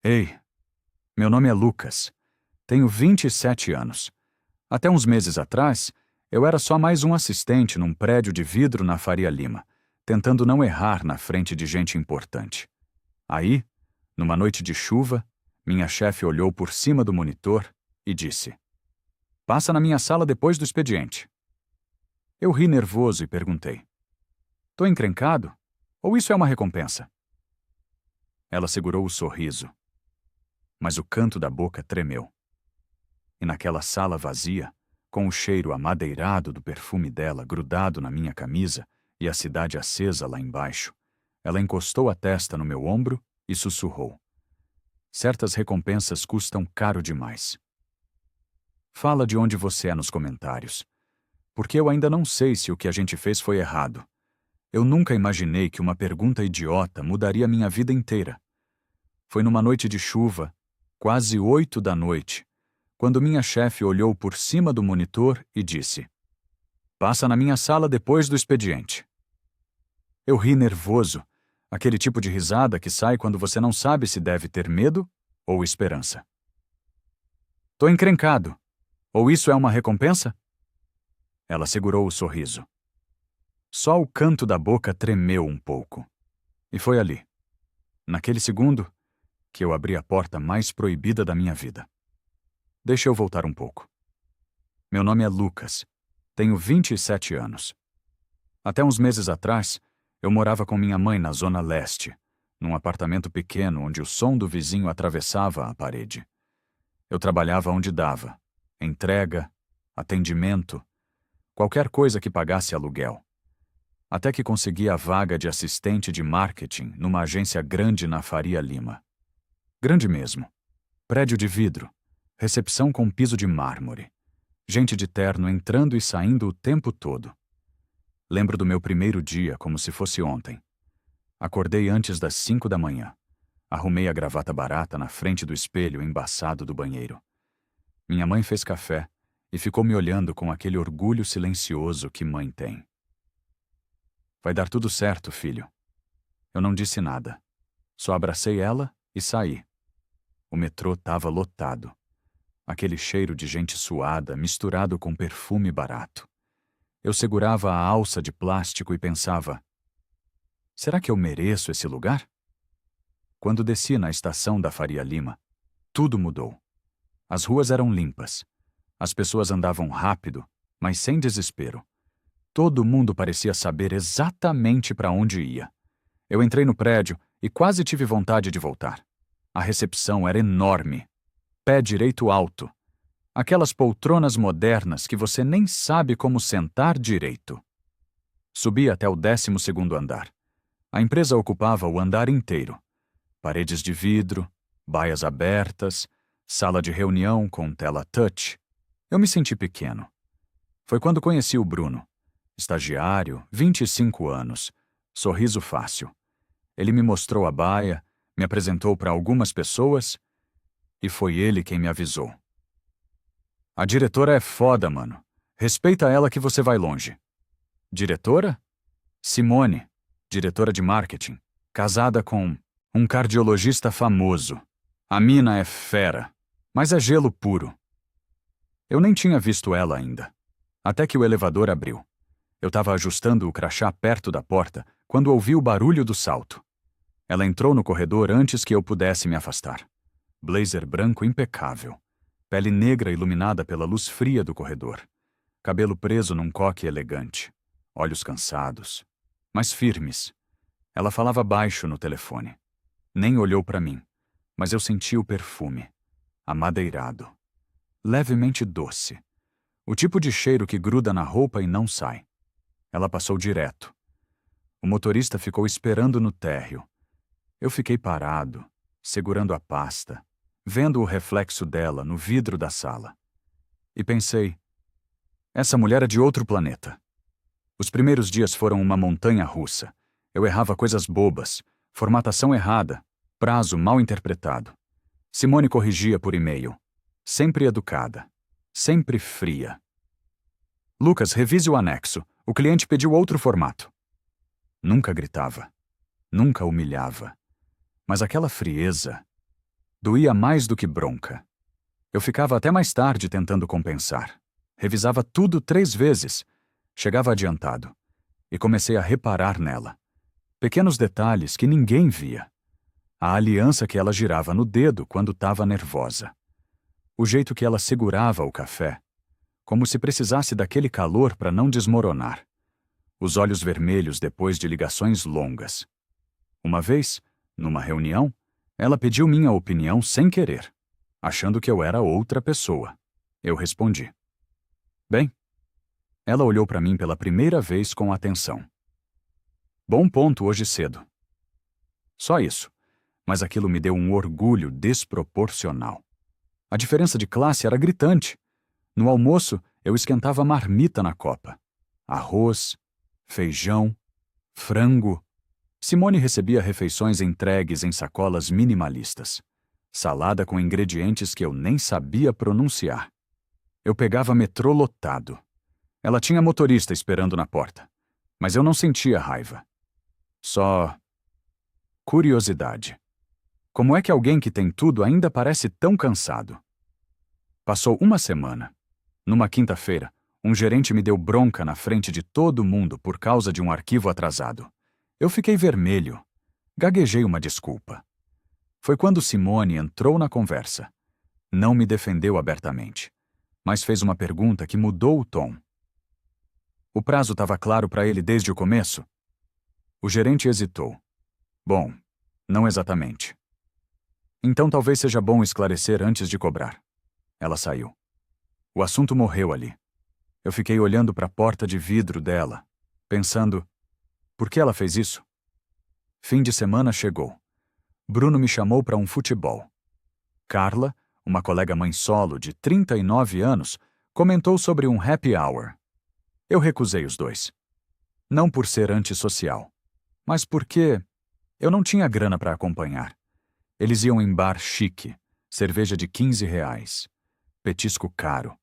Ei, meu nome é Lucas. Tenho 27 anos. Até uns meses atrás, eu era só mais um assistente num prédio de vidro na Faria Lima, tentando não errar na frente de gente importante. Aí, numa noite de chuva, minha chefe olhou por cima do monitor e disse: "Passa na minha sala depois do expediente." Eu ri nervoso e perguntei: "Tô encrencado? Ou isso é uma recompensa?" Ela segurou o sorriso, mas o canto da boca tremeu. E naquela sala vazia, com o cheiro amadeirado do perfume dela grudado na minha camisa e a cidade acesa lá embaixo, ela encostou a testa no meu ombro e sussurrou: "Certas recompensas custam caro demais. Fala de onde você é nos comentários, porque eu ainda não sei se o que a gente fez foi errado. Eu nunca imaginei que uma pergunta idiota mudaria minha vida inteira. Foi numa noite de chuva, quase 8 da noite, quando minha chefe olhou por cima do monitor e disse: "Passa na minha sala depois do expediente." Eu ri nervoso, aquele tipo de risada que sai quando você não sabe se deve ter medo ou esperança. "Tô encrencado. Ou isso é uma recompensa?" Ela segurou o sorriso. Só o canto da boca tremeu um pouco. E foi ali, naquele segundo, que eu abri a porta mais proibida da minha vida. Deixa eu voltar um pouco. Meu nome é Lucas. Tenho 27 anos. Até uns meses atrás, eu morava com minha mãe na Zona Leste, num apartamento pequeno onde o som do vizinho atravessava a parede. Eu trabalhava onde dava: entrega, atendimento, qualquer coisa que pagasse aluguel. Até que consegui a vaga de assistente de marketing numa agência grande na Faria Lima. Grande mesmo. Prédio de vidro, recepção com piso de mármore, gente de terno entrando e saindo o tempo todo. Lembro do meu primeiro dia como se fosse ontem. Acordei antes das 5 da manhã. Arrumei a gravata barata na frente do espelho embaçado do banheiro. Minha mãe fez café e ficou me olhando com aquele orgulho silencioso que mãe tem. "Vai dar tudo certo, filho." Eu não disse nada. Só abracei ela e saí. O metrô estava lotado. Aquele cheiro de gente suada misturado com perfume barato. Eu segurava a alça de plástico e pensava: será que eu mereço esse lugar? Quando desci na estação da Faria Lima, tudo mudou. As ruas eram limpas. As pessoas andavam rápido, mas sem desespero. Todo mundo parecia saber exatamente para onde ia. Eu entrei no prédio e quase tive vontade de voltar. A recepção era enorme. Pé direito alto. Aquelas poltronas modernas que você nem sabe como sentar direito. Subi até o 12º andar. A empresa ocupava o andar inteiro. Paredes de vidro, baias abertas, sala de reunião com tela touch. Eu me senti pequeno. Foi quando conheci o Bruno. Estagiário, 25 anos, sorriso fácil. Ele me mostrou a baia, me apresentou para algumas pessoas e foi ele quem me avisou: "A diretora é foda, mano. Respeita ela que você vai longe." Diretora? Simone, diretora de marketing, casada com um cardiologista famoso. A mina é fera, mas é gelo puro. Eu nem tinha visto ela ainda, até que o elevador abriu. Eu estava ajustando o crachá perto da porta quando ouvi o barulho do salto. Ela entrou no corredor antes que eu pudesse me afastar. Blazer branco impecável. Pele negra iluminada pela luz fria do corredor. Cabelo preso num coque elegante. Olhos cansados, mas firmes. Ela falava baixo no telefone. Nem olhou para mim, mas eu senti o perfume. Amadeirado. Levemente doce. O tipo de cheiro que gruda na roupa e não sai. Ela passou direto. O motorista ficou esperando no térreo. Eu fiquei parado, segurando a pasta, vendo o reflexo dela no vidro da sala. E pensei: essa mulher é de outro planeta. Os primeiros dias foram uma montanha russa. Eu errava coisas bobas, formatação errada, prazo mal interpretado. Simone corrigia por e-mail. Sempre educada, sempre fria. "Lucas, revise o anexo. O cliente pediu outro formato." Nunca gritava, nunca humilhava. Mas aquela frieza... Doía mais do que bronca. Eu ficava até mais tarde tentando compensar. Revisava tudo 3 vezes. Chegava adiantado. E comecei a reparar nela. Pequenos detalhes que ninguém via. A aliança que ela girava no dedo quando estava nervosa. O jeito que ela segurava o café. Como se precisasse daquele calor para não desmoronar. Os olhos vermelhos depois de ligações longas. Uma vez, numa reunião, ela pediu minha opinião sem querer, achando que eu era outra pessoa. Eu respondi. Bem, ela olhou para mim pela primeira vez com atenção. Bom ponto hoje cedo. Só isso, mas aquilo me deu um orgulho desproporcional. A diferença de classe era gritante. No almoço, eu esquentava marmita na copa. Arroz, feijão, frango. Simone recebia refeições entregues em sacolas minimalistas. Salada com ingredientes que eu nem sabia pronunciar. Eu pegava metrô lotado. Ela tinha motorista esperando na porta. Mas eu não sentia raiva. Só curiosidade. Como é que alguém que tem tudo ainda parece tão cansado? Passou uma semana. Numa quinta-feira, um gerente me deu bronca na frente de todo mundo por causa de um arquivo atrasado. Eu fiquei vermelho. Gaguejei uma desculpa. Foi quando Simone entrou na conversa. Não me defendeu abertamente, mas fez uma pergunta que mudou o tom. O prazo estava claro para ele desde o começo? O gerente hesitou. Bom, não exatamente. Então talvez seja bom esclarecer antes de cobrar. Ela saiu. O assunto morreu ali. Eu fiquei olhando para a porta de vidro dela, pensando, por que ela fez isso? Fim de semana chegou. Bruno me chamou para um futebol. Carla, uma colega mãe solo de 39 anos, comentou sobre um happy hour. Eu recusei os dois. Não por ser antissocial, mas porque eu não tinha grana para acompanhar. Eles iam em bar chique, cerveja de R$ 15, petisco caro.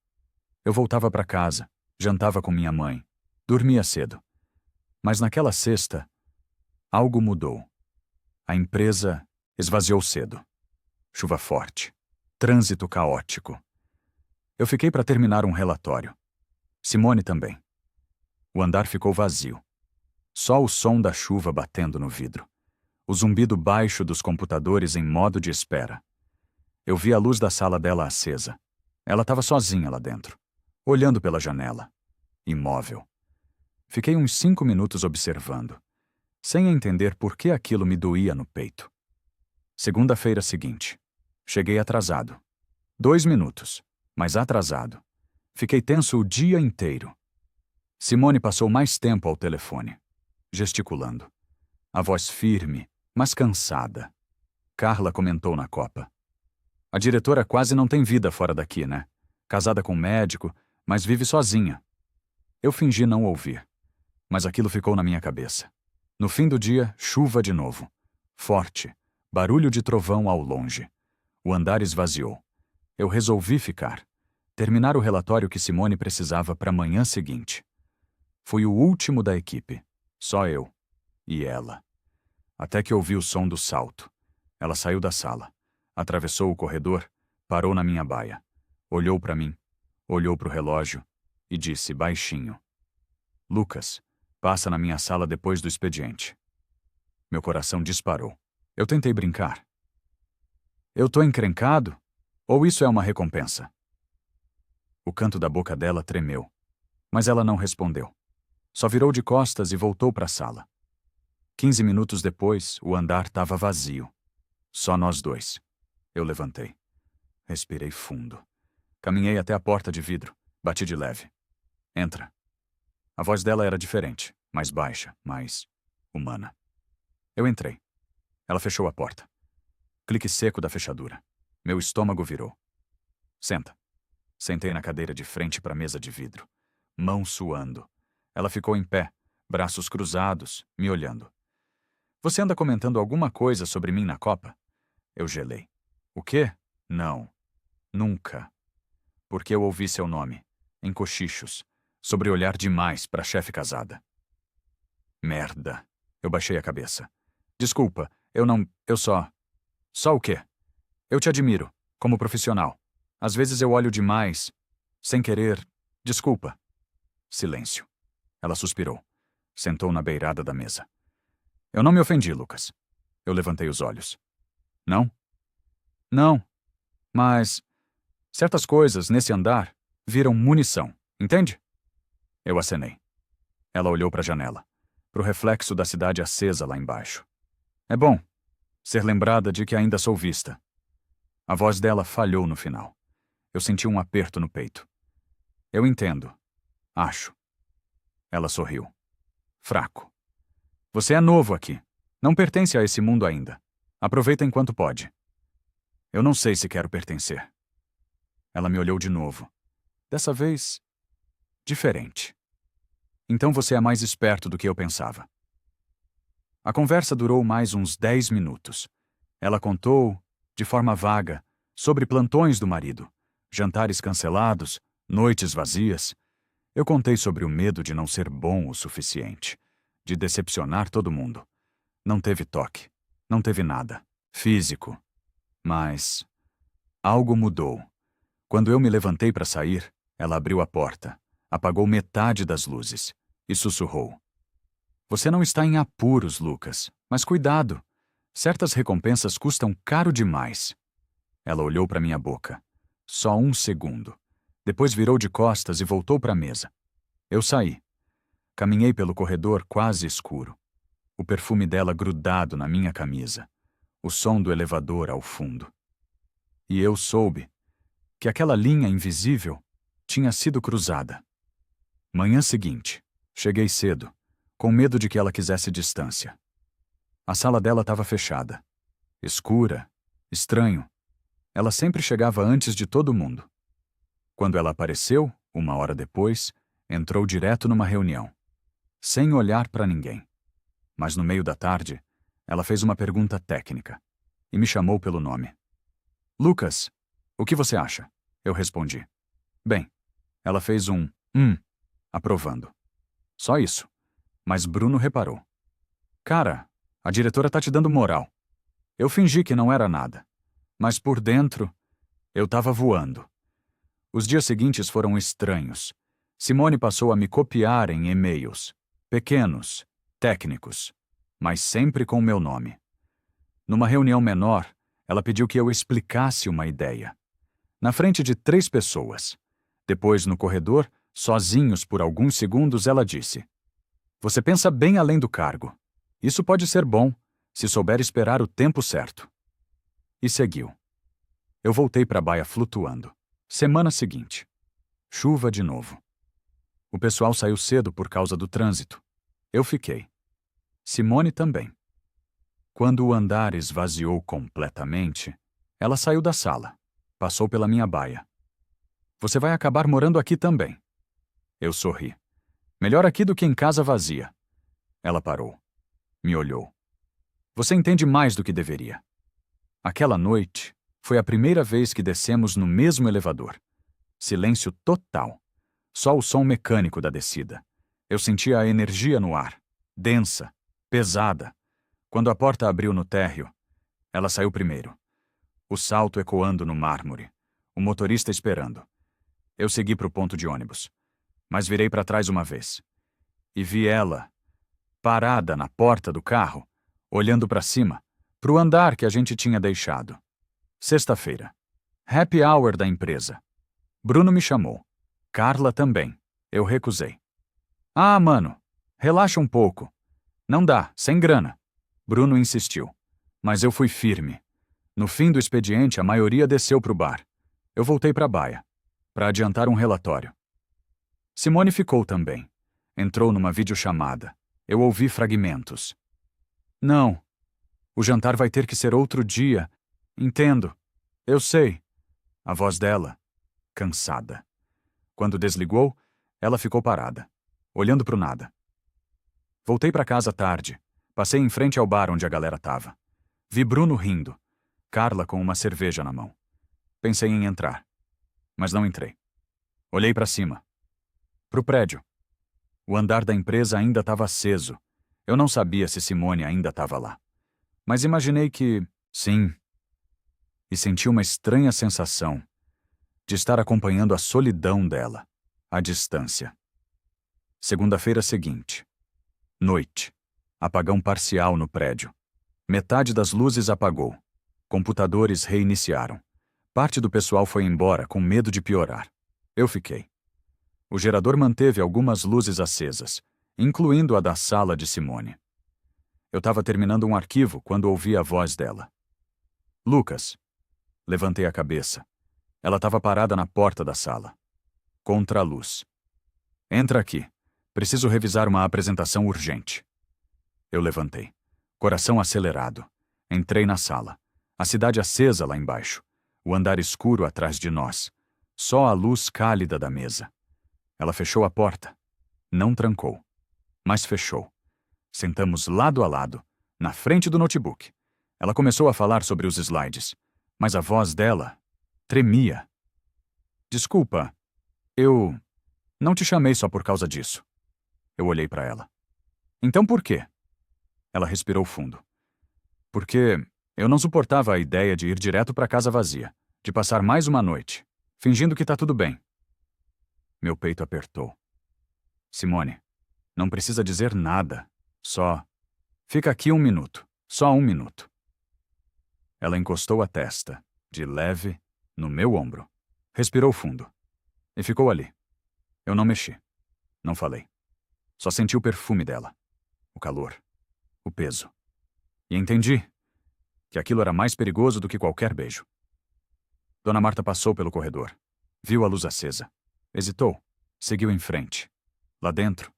Eu voltava para casa, jantava com minha mãe, dormia cedo. Mas naquela sexta, algo mudou. A empresa esvaziou cedo. Chuva forte. Trânsito caótico. Eu fiquei para terminar um relatório. Simone também. O andar ficou vazio. Só o som da chuva batendo no vidro. O zumbido baixo dos computadores em modo de espera. Eu vi a luz da sala dela acesa. Ela estava sozinha lá dentro, olhando pela janela. Imóvel. Fiquei uns 5 minutos observando, sem entender por que aquilo me doía no peito. Segunda-feira seguinte. Cheguei atrasado. 2 minutos, mas atrasado. Fiquei tenso o dia inteiro. Simone passou mais tempo ao telefone, gesticulando. A voz firme, mas cansada. Carla comentou na copa. A diretora quase não tem vida fora daqui, né? Casada com um médico, mas vive sozinha. Eu fingi não ouvir, mas aquilo ficou na minha cabeça. No fim do dia, chuva de novo. Forte, barulho de trovão ao longe. O andar esvaziou. Eu resolvi ficar. Terminar o relatório que Simone precisava para a manhã seguinte. Fui o último da equipe. Só eu. E ela. Até que ouvi o som do salto. Ela saiu da sala. Atravessou o corredor, parou na minha baia. Olhou para mim, olhou para o relógio e disse baixinho. Lucas, passa na minha sala depois do expediente. Meu coração disparou. Eu tentei brincar. Eu tô encrencado? Ou isso é uma recompensa? O canto da boca dela tremeu, mas ela não respondeu. Só virou de costas e voltou para a sala. 15 minutos depois, o andar estava vazio. Só nós dois. Eu levantei. Respirei fundo. Caminhei até a porta de vidro. Bati de leve. Entra. A voz dela era diferente, mais baixa, mais humana. Eu entrei. Ela fechou a porta. Clique seco da fechadura. Meu estômago virou. Senta. Sentei na cadeira de frente para a mesa de vidro. Mão suando. Ela ficou em pé, braços cruzados, me olhando. Você anda comentando alguma coisa sobre mim na copa? Eu gelei. O quê? Não. Nunca. Porque eu ouvi seu nome, em cochichos, sobre olhar demais para a chefe casada. Merda. Eu baixei a cabeça. Desculpa, eu só... Só o quê? Eu te admiro, como profissional. Às vezes eu olho demais, sem querer. Desculpa. Silêncio. Ela suspirou. Sentou na beirada da mesa. Eu não me ofendi, Lucas. Eu levantei os olhos. Não? Não. Mas certas coisas nesse andar viram munição, entende? Eu acenei. Ela olhou para a janela, para o reflexo da cidade acesa lá embaixo. É bom ser lembrada de que ainda sou vista. A voz dela falhou no final. Eu senti um aperto no peito. Eu entendo. Acho. Ela sorriu. Fraco. Você é novo aqui. Não pertence a esse mundo ainda. Aproveita enquanto pode. Eu não sei se quero pertencer. Ela me olhou de novo. Dessa vez, diferente. Então você é mais esperto do que eu pensava. A conversa durou mais uns 10 minutos. Ela contou, de forma vaga, sobre plantões do marido, jantares cancelados, noites vazias. Eu contei sobre o medo de não ser bom o suficiente, de decepcionar todo mundo. Não teve toque, não teve nada, físico. Mas algo mudou. Quando eu me levantei para sair, ela abriu a porta, apagou metade das luzes e sussurrou. Você não está em apuros, Lucas, mas cuidado. Certas recompensas custam caro demais. Ela olhou para minha boca. Só um segundo. Depois virou de costas e voltou para a mesa. Eu saí. Caminhei pelo corredor quase escuro. O perfume dela grudado na minha camisa. O som do elevador ao fundo. E eu soube que aquela linha invisível tinha sido cruzada. Manhã seguinte, cheguei cedo, com medo de que ela quisesse distância. A sala dela estava fechada. Escura, estranho. Ela sempre chegava antes de todo mundo. Quando ela apareceu, 1 hora depois, entrou direto numa reunião, sem olhar para ninguém. Mas no meio da tarde, ela fez uma pergunta técnica e me chamou pelo nome. Lucas, o que você acha? Eu respondi. Bem, ela fez um aprovando. Só isso. Mas Bruno reparou. Cara, a diretora tá te dando moral. Eu fingi que não era nada. Mas por dentro, eu tava voando. Os dias seguintes foram estranhos. Simone passou a me copiar em e-mails. Pequenos, técnicos, mas sempre com meu nome. Numa reunião menor, ela pediu que eu explicasse uma ideia. Na frente de 3 pessoas. Depois, no corredor, sozinhos por alguns segundos, ela disse: Você pensa bem além do cargo. Isso pode ser bom, se souber esperar o tempo certo. E seguiu. Eu voltei para a baia flutuando. Semana seguinte. Chuva de novo. O pessoal saiu cedo por causa do trânsito. Eu fiquei. Simone também. Quando o andar esvaziou completamente, ela saiu da sala. Passou pela minha baia. Você vai acabar morando aqui também. Eu sorri. Melhor aqui do que em casa vazia. Ela parou. Me olhou. Você entende mais do que deveria. Aquela noite foi a primeira vez que descemos no mesmo elevador. Silêncio total. Só o som mecânico da descida. Eu sentia a energia no ar. Densa. Pesada. Quando a porta abriu no térreo, ela saiu primeiro. O salto ecoando no mármore. O motorista esperando. Eu segui para o ponto de ônibus. Mas virei para trás uma vez. E vi ela, parada na porta do carro, olhando para cima, para o andar que a gente tinha deixado. Sexta-feira. Happy hour da empresa. Bruno me chamou. Carla também. Eu recusei. Ah, mano, relaxa um pouco. Não dá, sem grana. Bruno insistiu. Mas eu fui firme. No fim do expediente, a maioria desceu pro bar. Eu voltei pra baia, para adiantar um relatório. Simone ficou também. Entrou numa videochamada. Eu ouvi fragmentos. Não. O jantar vai ter que ser outro dia. Entendo. Eu sei. A voz dela, cansada. Quando desligou, ela ficou parada, olhando pro nada. Voltei pra casa tarde. Passei em frente ao bar onde a galera tava. Vi Bruno rindo. Carla com uma cerveja na mão. Pensei em entrar, mas não entrei. Olhei pra cima. Pro prédio. O andar da empresa ainda estava aceso. Eu não sabia se Simone ainda estava lá. Mas imaginei que, sim. e senti uma estranha sensação de estar acompanhando a solidão dela, à distância. Segunda-feira seguinte. Noite. Apagão parcial no prédio. Metade das luzes apagou. Computadores reiniciaram. Parte do pessoal foi embora com medo de piorar. Eu fiquei. O gerador manteve algumas luzes acesas, incluindo a da sala de Simone. Eu estava terminando um arquivo quando ouvi a voz dela. Lucas. Levantei a cabeça. Ela estava parada na porta da sala. Contra a luz. Entra aqui. Preciso revisar uma apresentação urgente. Eu levantei. Coração acelerado. Entrei na sala. A cidade acesa lá embaixo. O andar escuro atrás de nós. Só a luz cálida da mesa. Ela fechou a porta. Não trancou. Mas fechou. Sentamos lado a lado, na frente do notebook. Ela começou a falar sobre os slides, mas a voz dela tremia. Desculpa, eu não te chamei só por causa disso. Eu olhei para ela. Então por quê? Ela respirou fundo. Porque eu não suportava a ideia de ir direto para casa vazia, de passar mais uma noite, fingindo que tá tudo bem. Meu peito apertou. Simone, não precisa dizer nada, só fica aqui 1 minuto, só 1 minuto. Ela encostou a testa, de leve, no meu ombro. Respirou fundo. E ficou ali. Eu não mexi. Não falei. Só senti o perfume dela. O calor. O peso. E entendi que aquilo era mais perigoso do que qualquer beijo. Dona Marta passou pelo corredor. Viu a luz acesa. Hesitou. Seguiu em frente. Lá dentro,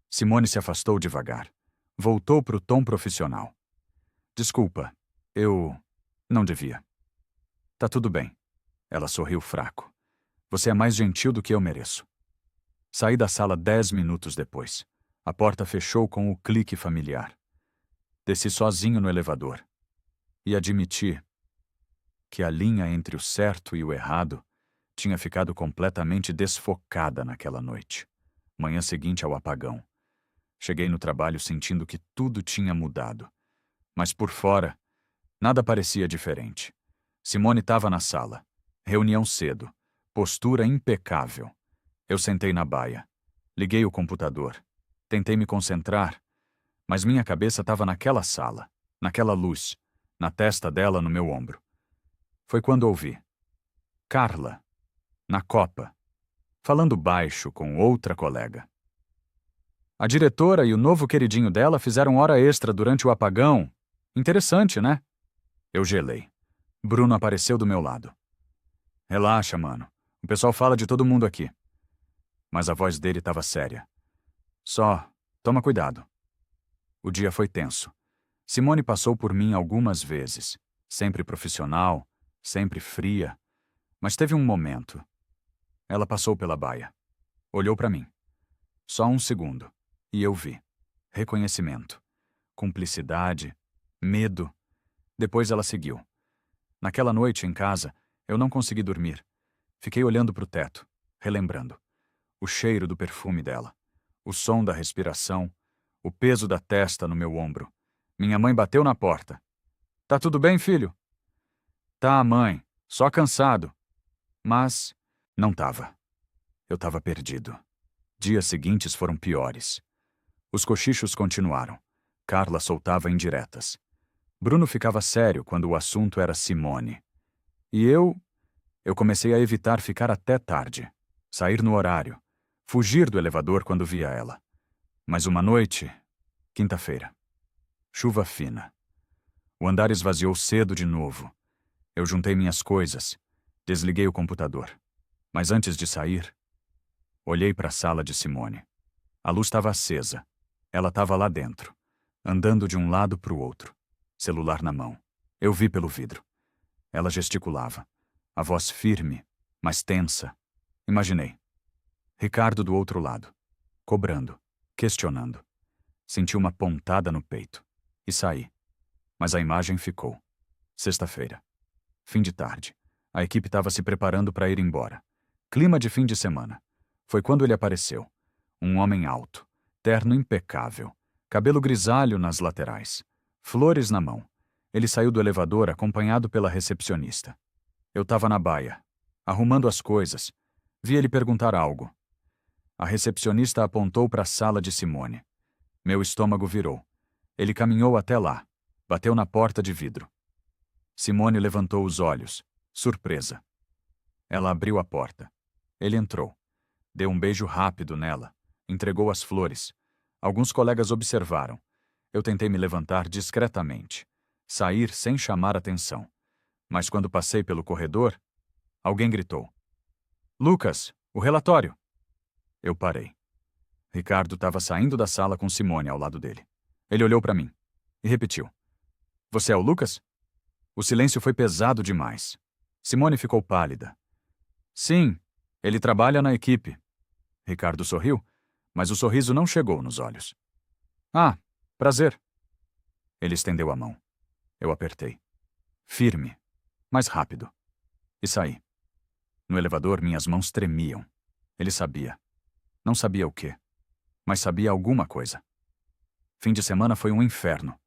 Simone se afastou devagar. Voltou pro tom profissional. Desculpa, eu não devia. Tá tudo bem. Ela sorriu fraco. Você é mais gentil do que eu mereço. Saí da sala 10 minutos depois. A porta fechou com o clique familiar. Desci sozinho no elevador. E admiti que a linha entre o certo e o errado tinha ficado completamente desfocada naquela noite. Manhã seguinte ao apagão. Cheguei no trabalho sentindo que tudo tinha mudado. Mas por fora, nada parecia diferente. Simone estava na sala. Reunião cedo. Postura impecável. Eu sentei na baia. Liguei o computador. Tentei me concentrar, mas minha cabeça estava naquela sala, naquela luz, na testa dela no meu ombro. Foi quando ouvi. Carla, na copa, falando baixo com outra colega. A diretora e o novo queridinho dela fizeram hora extra durante o apagão. Interessante, né? Eu gelei. Bruno apareceu do meu lado. Relaxa, mano. O pessoal fala de todo mundo aqui. Mas a voz dele estava séria. Só, toma cuidado. O dia foi tenso. Simone passou por mim algumas vezes. Sempre profissional, sempre fria. Mas teve um momento. Ela passou pela baia. Olhou para mim. Só 1 segundo. E eu vi. Reconhecimento. Cumplicidade. Medo. Depois ela seguiu. Naquela noite, em casa, eu não consegui dormir. Fiquei olhando para o teto, relembrando. O cheiro do perfume dela. O som da respiração. O peso da testa no meu ombro. Minha mãe bateu na porta. Tá tudo bem, filho? Tá, mãe. Só cansado. Mas não tava. Eu tava perdido. Dias seguintes foram piores. Os cochichos continuaram. Carla soltava indiretas. Bruno ficava sério quando o assunto era Simone. E eu comecei a evitar ficar até tarde. Sair no horário. Fugir do elevador quando via ela. Mas uma noite, quinta-feira. Chuva fina. O andar esvaziou cedo de novo. Eu juntei minhas coisas. Desliguei o computador. Mas antes de sair, olhei para a sala de Simone. A luz estava acesa. Ela estava lá dentro, andando de um lado para o outro, celular na mão. Eu vi pelo vidro. Ela gesticulava, a voz firme, mas tensa. Imaginei. Ricardo do outro lado, cobrando, questionando. Senti uma pontada no peito e saí. Mas a imagem ficou. Sexta-feira. Fim de tarde. A equipe estava se preparando para ir embora. Clima de fim de semana. Foi quando ele apareceu. Um homem alto, terno impecável, cabelo grisalho nas laterais, flores na mão. Ele saiu do elevador acompanhado pela recepcionista. Eu estava na baia, arrumando as coisas. Vi ele perguntar algo. A recepcionista apontou para a sala de Simone. Meu estômago virou. Ele caminhou até lá. Bateu na porta de vidro. Simone levantou os olhos, surpresa. Ela abriu a porta. Ele entrou. Deu um beijo rápido nela. Entregou as flores. Alguns colegas observaram. Eu tentei me levantar discretamente. Sair sem chamar atenção. Mas quando passei pelo corredor, alguém gritou. Lucas, o relatório! Eu parei. Ricardo estava saindo da sala com Simone ao lado dele. Ele olhou para mim e repetiu. Você é o Lucas? O silêncio foi pesado demais. Simone ficou pálida. Sim, ele trabalha na equipe. Ricardo sorriu, mas o sorriso não chegou nos olhos. Ah, prazer. Ele estendeu a mão. Eu apertei. Firme, mas rápido. E saí. No elevador, minhas mãos tremiam. Ele sabia. Não sabia o quê, mas sabia alguma coisa. Fim de semana foi um inferno.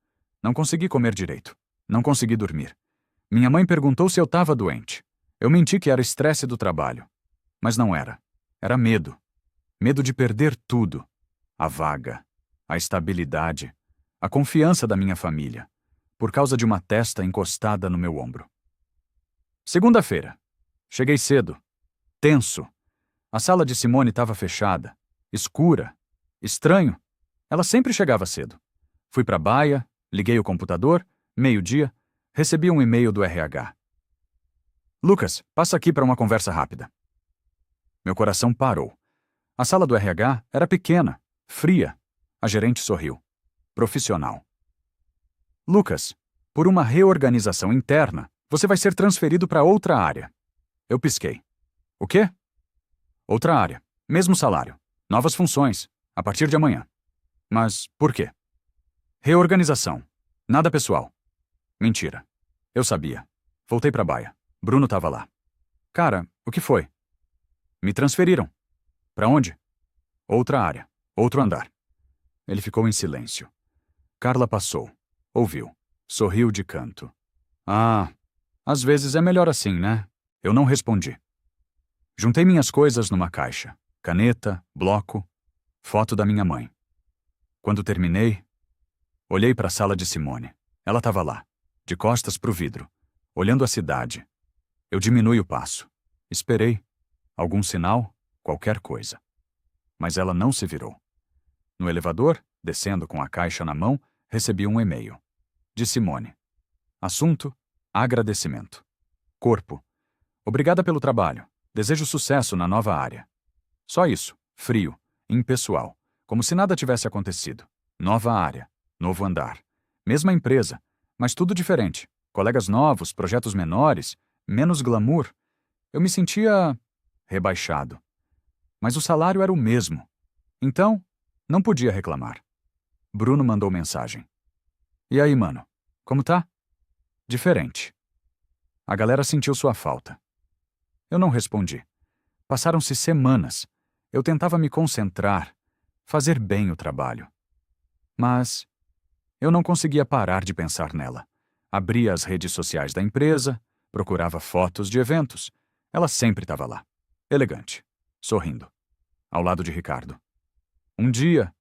Não consegui comer direito. Não consegui dormir. Minha mãe perguntou se eu estava doente. Eu menti que era estresse do trabalho. Mas não era. Era medo. Medo de perder tudo. A vaga, a estabilidade, a confiança da minha família, por causa de uma testa encostada no meu ombro. Segunda-feira. Cheguei cedo. Tenso. A sala de Simone estava fechada. Escura. Estranho. Ela sempre chegava cedo. Fui para a baia, liguei o computador, meio-dia, recebi um e-mail do RH. Lucas, passa aqui para uma conversa rápida. Meu coração parou. A sala do RH era pequena, fria. A gerente sorriu. Profissional. Lucas, por uma reorganização interna, você vai ser transferido para outra área. Eu pisquei. O quê? Outra área. Mesmo salário. Novas funções. A partir de amanhã. Mas por quê? Reorganização. Nada pessoal. Mentira. Eu sabia. Voltei pra baia. Bruno estava lá. Cara, o que foi? Me transferiram. Pra onde? Outra área. Outro andar. Ele ficou em silêncio. Carla passou. Ouviu. Sorriu de canto. Ah, às vezes é melhor assim, né? Eu não respondi. Juntei minhas coisas numa caixa. Caneta, bloco, foto da minha mãe. Quando terminei, olhei para a sala de Simone. Ela estava lá, de costas para o vidro, olhando a cidade. Eu diminui o passo. Esperei. Algum sinal, qualquer coisa. Mas ela não se virou. No elevador, descendo com a caixa na mão, recebi um e-mail. De Simone. Assunto: agradecimento. Corpo: obrigada pelo trabalho. Desejo sucesso na nova área. Só isso, frio, impessoal, como se nada tivesse acontecido. Nova área, novo andar. Mesma empresa, mas tudo diferente. Colegas novos, projetos menores, menos glamour. Eu me sentia rebaixado. Mas o salário era o mesmo. Então, não podia reclamar. Bruno mandou mensagem. E aí, mano, como tá? Diferente. A galera sentiu sua falta. Eu não respondi. Passaram-se semanas. Eu tentava me concentrar, fazer bem o trabalho. Mas eu não conseguia parar de pensar nela. Abria as redes sociais da empresa, procurava fotos de eventos. Ela sempre estava lá, elegante, sorrindo, ao lado de Ricardo. Um dia,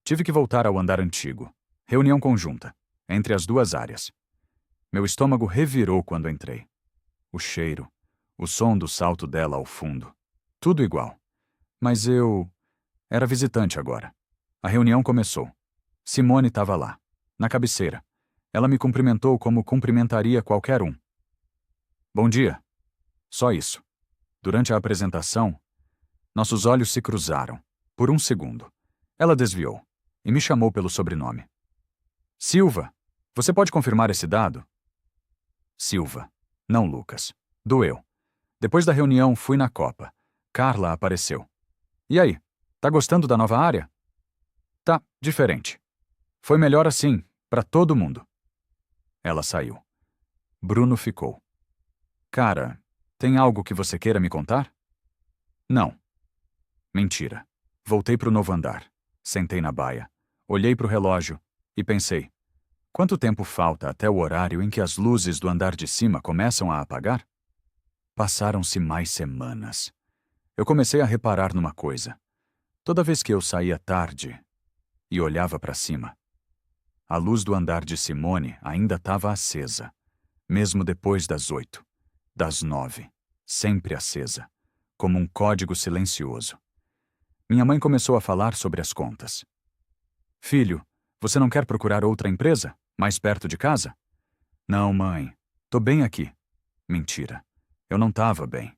tive que voltar ao andar antigo. Reunião conjunta, entre as duas áreas. Meu estômago revirou quando entrei. O cheiro, o som do salto dela ao fundo. Tudo igual. Mas eu era visitante agora. A reunião começou. Simone estava lá, na cabeceira. Ela me cumprimentou como cumprimentaria qualquer um. Bom dia. Só isso. Durante a apresentação, nossos olhos se cruzaram, por um segundo. Ela desviou e me chamou pelo sobrenome. Silva, você pode confirmar esse dado? Silva, não Lucas. Doeu. Depois da reunião, fui na Copa. Carla apareceu. E aí, tá gostando da nova área? Tá, diferente. Foi melhor assim, pra todo mundo. Ela saiu. Bruno ficou. Cara, tem algo que você queira me contar? Não. Mentira. Voltei pro novo andar. Sentei na baia. Olhei pro relógio e pensei. Quanto tempo falta até o horário em que as luzes do andar de cima começam a apagar? Passaram-se mais semanas. Eu comecei a reparar numa coisa. Toda vez que eu saía tarde e olhava para cima, a luz do andar de Simone ainda estava acesa, mesmo depois das 8, das 9, sempre acesa, como um código silencioso. Minha mãe começou a falar sobre as contas. Filho, você não quer procurar outra empresa, mais perto de casa? Não, mãe, tô bem aqui. Mentira, eu não estava bem.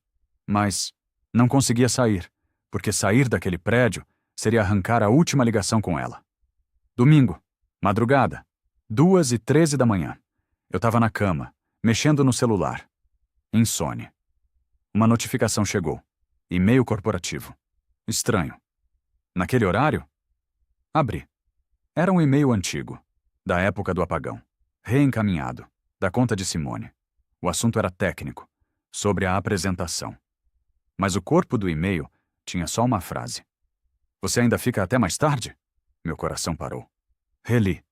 Mas não conseguia sair, porque sair daquele prédio seria arrancar a última ligação com ela. Domingo, madrugada, 2h13 da manhã. Eu estava na cama, mexendo no celular. Insônia. Uma notificação chegou. E-mail corporativo. Estranho. Naquele horário? Abri. Era um e-mail antigo, da época do apagão. Reencaminhado, da conta de Simone. O assunto era técnico, sobre a apresentação. Mas o corpo do e-mail tinha só uma frase. Você ainda fica até mais tarde? Meu coração parou. Reli.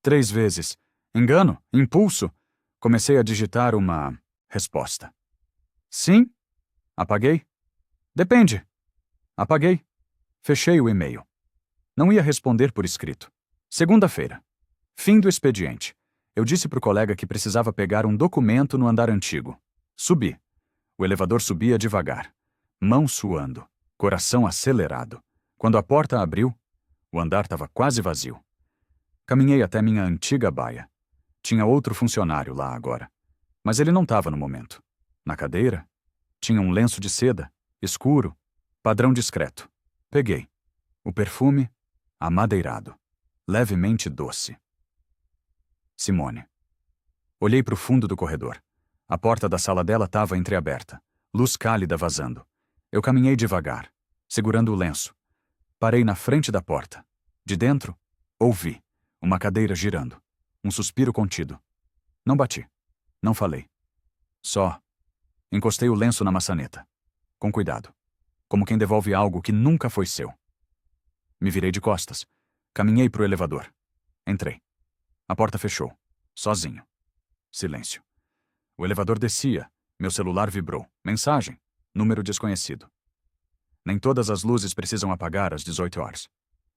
3 vezes. Engano? Impulso? Comecei a digitar uma resposta. Sim? Apaguei? Depende. Apaguei. Fechei o e-mail. Não ia responder por escrito. Segunda-feira. Fim do expediente. Eu disse pro colega que precisava pegar um documento no andar antigo. Subi. O elevador subia devagar. Mão suando. Coração acelerado. Quando a porta abriu, o andar estava quase vazio. Caminhei até minha antiga baia. Tinha outro funcionário lá agora. Mas ele não estava no momento. Na cadeira, tinha um lenço de seda, escuro, padrão discreto. Peguei. O perfume, amadeirado, levemente doce. Simone. Olhei para o fundo do corredor. A porta da sala dela estava entreaberta, luz cálida vazando. Eu caminhei devagar, segurando o lenço. Parei na frente da porta. De dentro, ouvi uma cadeira girando, um suspiro contido. Não bati. Não falei. Só encostei o lenço na maçaneta, com cuidado, como quem devolve algo que nunca foi seu. Me virei de costas. Caminhei pro elevador. Entrei. A porta fechou. Sozinho. Silêncio. O elevador descia. Meu celular vibrou. Mensagem. Número desconhecido. Nem todas as luzes precisam apagar às 18 horas.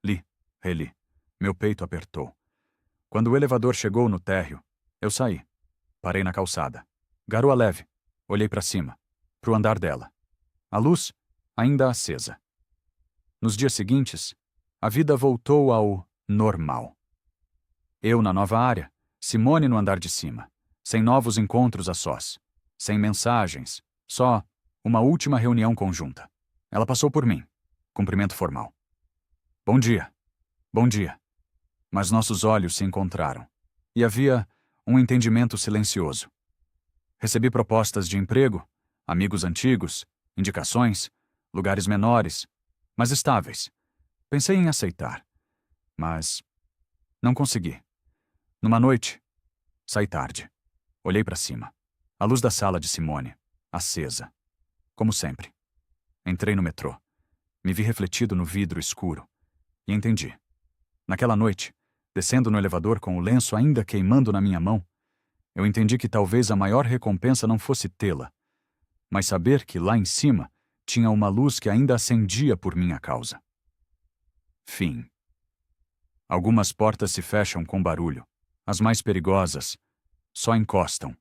Li. Reli. Meu peito apertou. Quando o elevador chegou no térreo, eu saí. Parei na calçada. Garoa leve. Olhei para cima. Pro andar dela. A luz ainda acesa. Nos dias seguintes, a vida voltou ao normal. Eu na nova área, Simone no andar de cima, sem novos encontros a sós, sem mensagens, só uma última reunião conjunta. Ela passou por mim, cumprimento formal. Bom dia. Bom dia. Mas nossos olhos se encontraram, e havia um entendimento silencioso. Recebi propostas de emprego, amigos antigos, indicações, lugares menores, mas estáveis. Pensei em aceitar, mas não consegui. Numa noite, saí tarde. Olhei para cima. A luz da sala de Simone, acesa. Como sempre. Entrei no metrô. Me vi refletido no vidro escuro. E entendi. Naquela noite, descendo no elevador com o lenço ainda queimando na minha mão, eu entendi que talvez a maior recompensa não fosse tê-la, mas saber que lá em cima tinha uma luz que ainda acendia por minha causa. Fim. Algumas portas se fecham com barulho. As mais perigosas só encostam